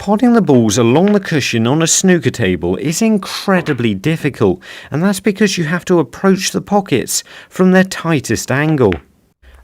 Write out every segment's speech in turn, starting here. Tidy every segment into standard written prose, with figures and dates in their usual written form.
Potting the balls along the cushion on a snooker table is incredibly difficult, and that's because you have to approach the pockets from their tightest angle.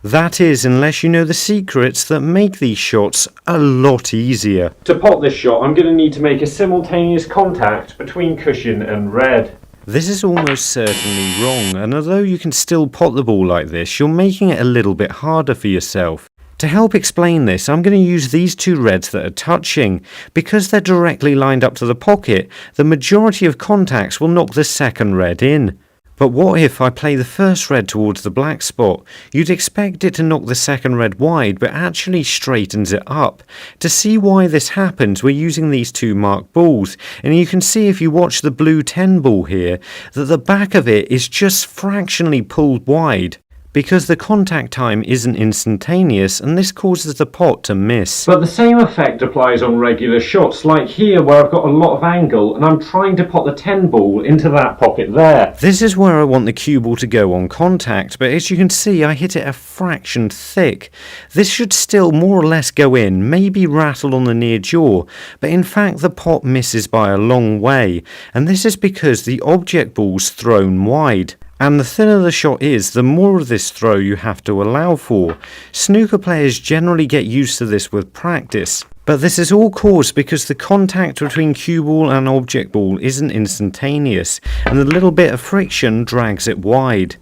That is, unless you know the secrets that make these shots a lot easier. To pot this shot, I'm going to need to make a simultaneous contact between cushion and red. This is almost certainly wrong, and although you can still pot the ball like this, you're making it a little bit harder for yourself. To help explain this, I'm going to use these two reds that are touching. Because they're directly lined up to the pocket, the majority of contacts will knock the second red in. But what if I play the first red towards the black spot? You'd expect it to knock the second red wide, but actually straightens it up. To see why this happens, we're using these two marked balls, and you can see if you watch the blue 10 ball here, that the back of it is just fractionally pulled wide, because the contact time isn't instantaneous, and this causes the pot to miss. But the same effect applies on regular shots, like here where I've got a lot of angle and I'm trying to pot the 10 ball into that pocket there. This is where I want the cue ball to go on contact, but as you can see I hit it a fraction thick. This should still more or less go in, maybe rattle on the near jaw, but in fact the pot misses by a long way, and this is because the object ball's thrown wide. And the thinner the shot is, the more of this throw you have to allow for. Snooker players generally get used to this with practice, but this is all caused because the contact between cue ball and object ball isn't instantaneous, and the little bit of friction drags it wide.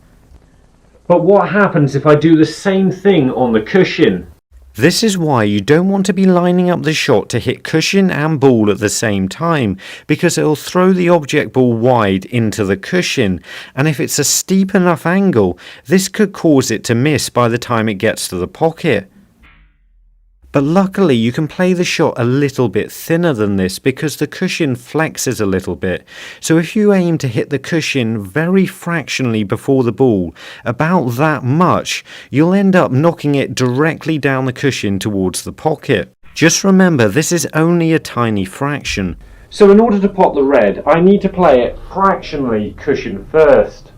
But what happens if I do the same thing on the cushion? This is why you don't want to be lining up the shot to hit cushion and ball at the same time, because it will throw the object ball wide into the cushion, and if it's a steep enough angle, this could cause it to miss by the time it gets to the pocket. But luckily you can play the shot a little bit thinner than this because the cushion flexes a little bit. So if you aim to hit the cushion very fractionally before the ball, about that much, you'll end up knocking it directly down the cushion towards the pocket. Just remember, this is only a tiny fraction. So in order to pot the red, I need to play it fractionally cushion first.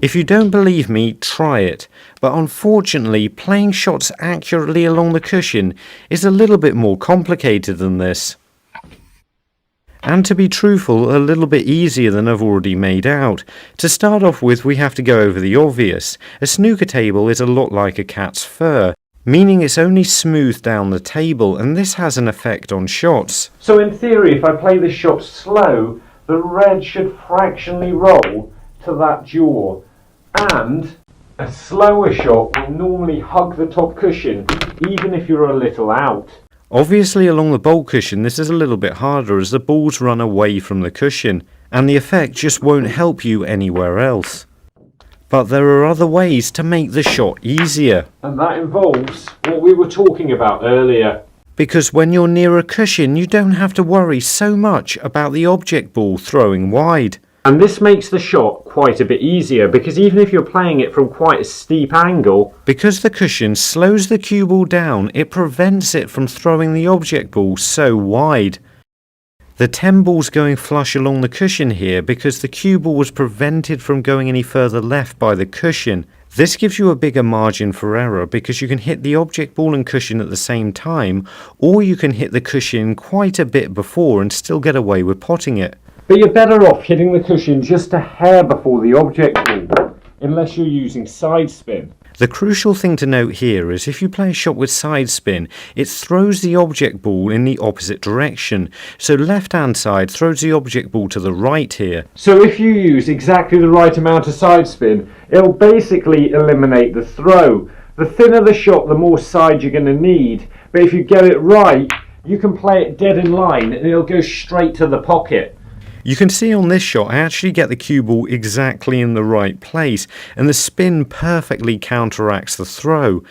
If you don't believe me, try it, but unfortunately playing shots accurately along the cushion is a little bit more complicated than this. And to be truthful, a little bit easier than I've already made out. To start off with, we have to go over the obvious. A snooker table is a lot like a cat's fur, meaning it's only smoothed down the table, and this has an effect on shots. So in theory, if I play the shot slow, the red should fractionally roll to that jaw, and a slower shot will normally hug the top cushion even if you're a little out. Obviously along the bowl cushion this is a little bit harder as the balls run away from the cushion, and the effect just won't help you anywhere else. But there are other ways to make the shot easier, and that involves what we were talking about earlier. Because when you're near a cushion you don't have to worry so much about the object ball throwing wide. And this makes the shot quite a bit easier, because even if you're playing it from quite a steep angle, because the cushion slows the cue ball down, it prevents it from throwing the object ball so wide. The 10 ball's going flush along the cushion here because the cue ball was prevented from going any further left by the cushion. This gives you a bigger margin for error because you can hit the object ball and cushion at the same time, or you can hit the cushion quite a bit before and still get away with potting it. But you're better off hitting the cushion just a hair before the object ball, unless you're using side spin. The crucial thing to note here is if you play a shot with side spin, it throws the object ball in the opposite direction. So left hand side throws the object ball to the right here. So if you use exactly the right amount of side spin, it'll basically eliminate the throw. The thinner the shot, the more side you're going to need. But if you get it right, you can play it dead in line and it'll go straight to the pocket. You can see on this shot I actually get the cue ball exactly in the right place, and the spin perfectly counteracts the throw.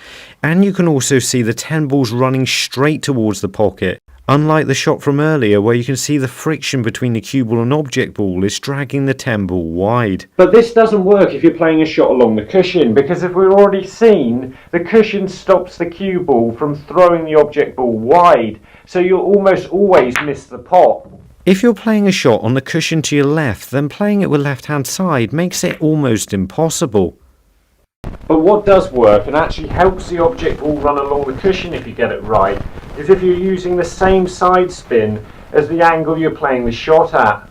And you can also see the 10 balls running straight towards the pocket, unlike the shot from earlier where you can see the friction between the cue ball and object ball is dragging the 10 ball wide. But this doesn't work if you're playing a shot along the cushion, because if we've already seen, the cushion stops the cue ball from throwing the object ball wide, so you'll almost always miss the pot. If you're playing a shot on the cushion to your left, then playing it with left hand side makes it almost impossible. But what does work and actually helps the object ball run along the cushion if you get it right is if you're using the same side spin as the angle you're playing the shot at.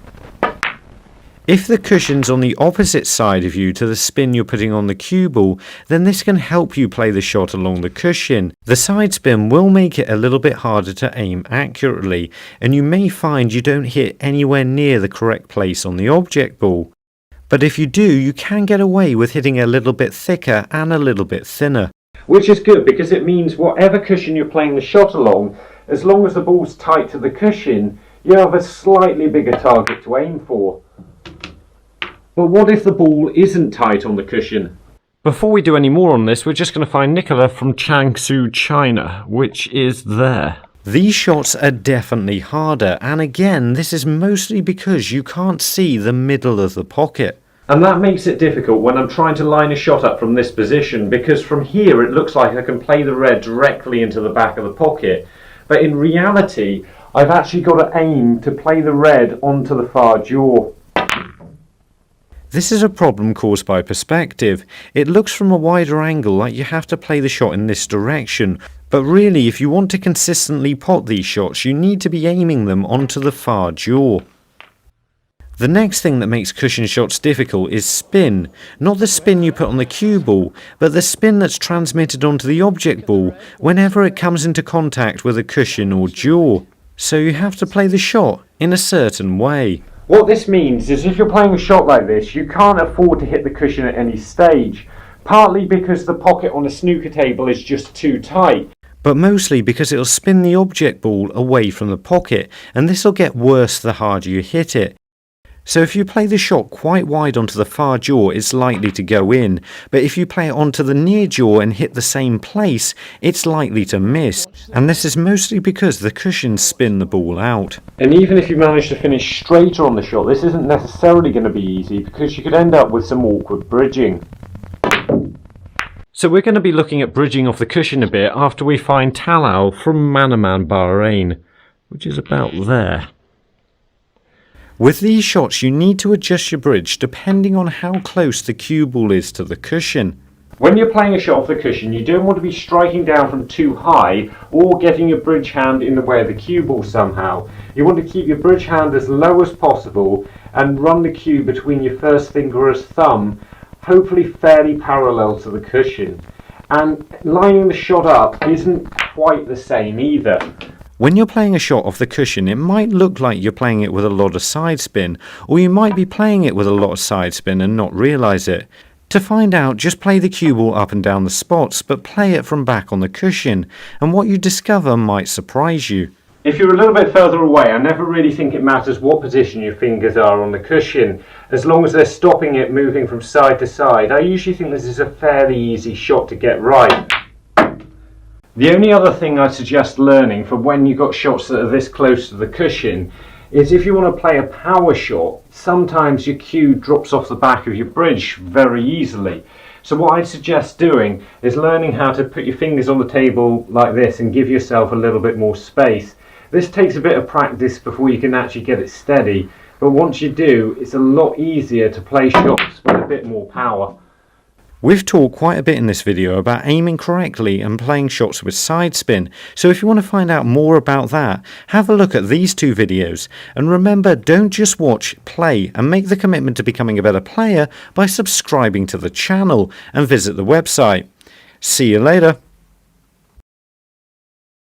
If the cushion's on the opposite side of you to the spin you're putting on the cue ball, then this can help you play the shot along the cushion. The side spin will make it a little bit harder to aim accurately, and you may find you don't hit anywhere near the correct place on the object ball. But if you do, you can get away with hitting a little bit thicker and a little bit thinner. Which is good because it means whatever cushion you're playing the shot along, as long as the ball's tight to the cushion, you have a slightly bigger target to aim for. But what if the ball isn't tight on the cushion? Before we do any more on this, we're just going to find Nicola from Changshu, China, which is there. These shots are definitely harder, and again, this is mostly because you can't see the middle of the pocket. And that makes it difficult when I'm trying to line a shot up from this position, because from here it looks like I can play the red directly into the back of the pocket. But in reality, I've actually got to aim to play the red onto the far jaw. This is a problem caused by perspective. It looks from a wider angle like you have to play the shot in this direction, but really if you want to consistently pot these shots, you need to be aiming them onto the far jaw. The next thing that makes cushion shots difficult is spin. Not the spin you put on the cue ball, but the spin that's transmitted onto the object ball whenever it comes into contact with a cushion or jaw. So you have to play the shot in a certain way. What this means is if you're playing a shot like this, you can't afford to hit the cushion at any stage, partly because the pocket on a snooker table is just too tight, but mostly because it'll spin the object ball away from the pocket, and this will get worse the harder you hit it. So if you play the shot quite wide onto the far jaw, it's likely to go in, but if you play it onto the near jaw and hit the same place, it's likely to miss, and this is mostly because the cushions spin the ball out. And even if you manage to finish straighter on the shot, this isn't necessarily going to be easy, because you could end up with some awkward bridging. So we're going to be looking at bridging off the cushion a bit after we find Talal from Manaman, Bahrain, which is about there. With these shots, you need to adjust your bridge depending on how close the cue ball is to the cushion. When you're playing a shot off the cushion, you don't want to be striking down from too high or getting your bridge hand in the way of the cue ball somehow. You want to keep your bridge hand as low as possible and run the cue between your first finger and thumb, hopefully fairly parallel to the cushion. And lining the shot up isn't quite the same either. When you're playing a shot off the cushion, it might look like you're playing it with a lot of side spin, or you might be playing it with a lot of side spin and not realise it. To find out, just play the cue ball up and down the spots, but play it from back on the cushion, and what you discover might surprise you. If you're a little bit further away, I never really think it matters what position your fingers are on the cushion, as long as they're stopping it moving from side to side. I usually think this is a fairly easy shot to get right. The only other thing I'd suggest learning for when you've got shots that are this close to the cushion is if you want to play a power shot, sometimes your cue drops off the back of your bridge very easily. So what I'd suggest doing is learning how to put your fingers on the table like this and give yourself a little bit more space. This takes a bit of practice before you can actually get it steady, but once you do, it's a lot easier to play shots with a bit more power. We've talked quite a bit in this video about aiming correctly and playing shots with side spin, so if you want to find out more about that, have a look at these two videos. And remember, don't just watch, play, and make the commitment to becoming a better player by subscribing to the channel and visit the website. See you later.